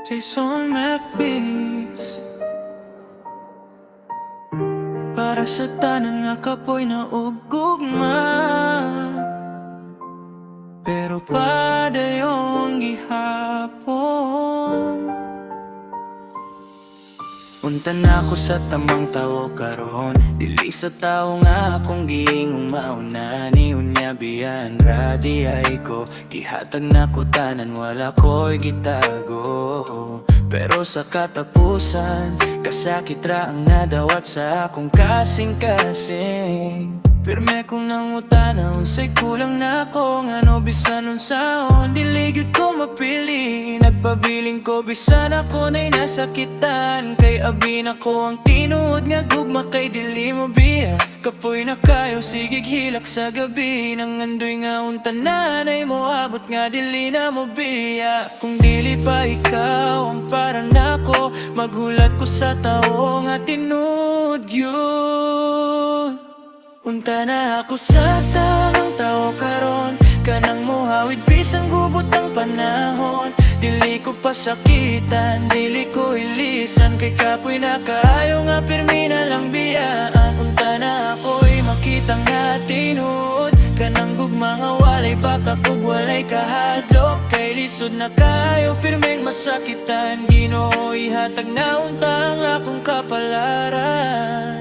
Jason McBeats. Para sa tanan nga kapoy na ugugma, pero padayong gihapon. Unta na ko sa tamang tao karon, dili sa tao nga akong giingong mauna. Ni unya biyan radi ay ko, gihatag na ko tanan wala ko'y gitago. Pero sa katapusan, kasakit ra ang nadawat sa akong kasing-kasing. Pirme kong nangutana, unsay kulang na ako, ngano bisan unsaon, diligid ko mapili. Nagpabiling ko bisan ako na'y nasakitan, kay abin ako ang tinuod nga gugma kay dili mo biya. Kapoy na kayo, sigig hilak sa gabi, nang andoy nga untanan ay mo abot nga dili na mo biya. Kung dili pa ikaw ang para nako, maghulat ko sa tao nga tinuod yun. Unta na ako sa tamang tao karon, kanang mohawid bisang gubot ang panahon. Dili ko pasakitan, dili ko ilisan, kay kapoy na kaayo nga pirmi na lang biyaan. Unta na ako'y makita nga tinuod, kanang gugma nga walay pakakog walay kahadlok. Kay lisod na kayo pirmeng masakitan, Ginoo ihatag na unta ang akong kapalaran.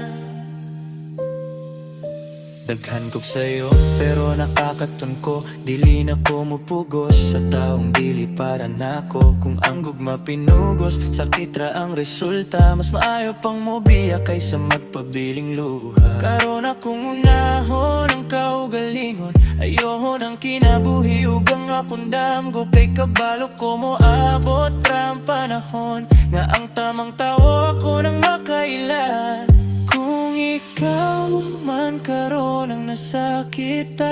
Daghan kog sayo, pero nakakatun ko, dili na ko mupugos sa taong dili para nako. Kung ang gugma pinugos, sakit ra ang resulta, mas maayo pang mobiya kaysa magpabiling luha. Karon akong unahon ang kaugalingon, ayohon ang kinabuhi ug ang akong damgo. Kay kabalo ko mo abot ra ang panahon, nga ang tamang tawo ako nang makailan. Kung ikaw man karon ang nasakitan,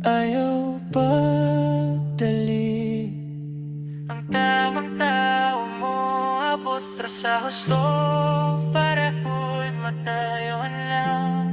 ayaw pagdali. Ang tamang tao mo abot ra sa husto, para ko'y matayon lang.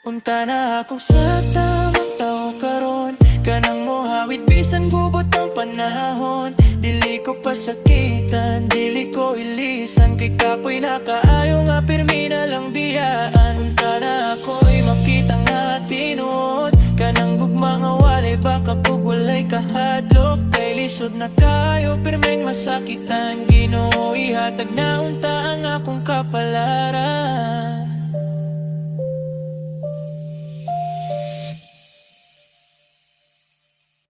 Unta na ako sa tamang tao karon, kanang mohawid bisan gubot ang panahon. Dili ko pasakitan, dili ko ilisan, kay kapoy na kaayo nga pirmi na lang biyaan. Unta na ako'y makita nga tinuod, kanang gugma nga walay baka kog walay kahadlok. Kay lisod na kayo pirmeng masakitan, Ginoo ihatag na unta ang akong kapalaran.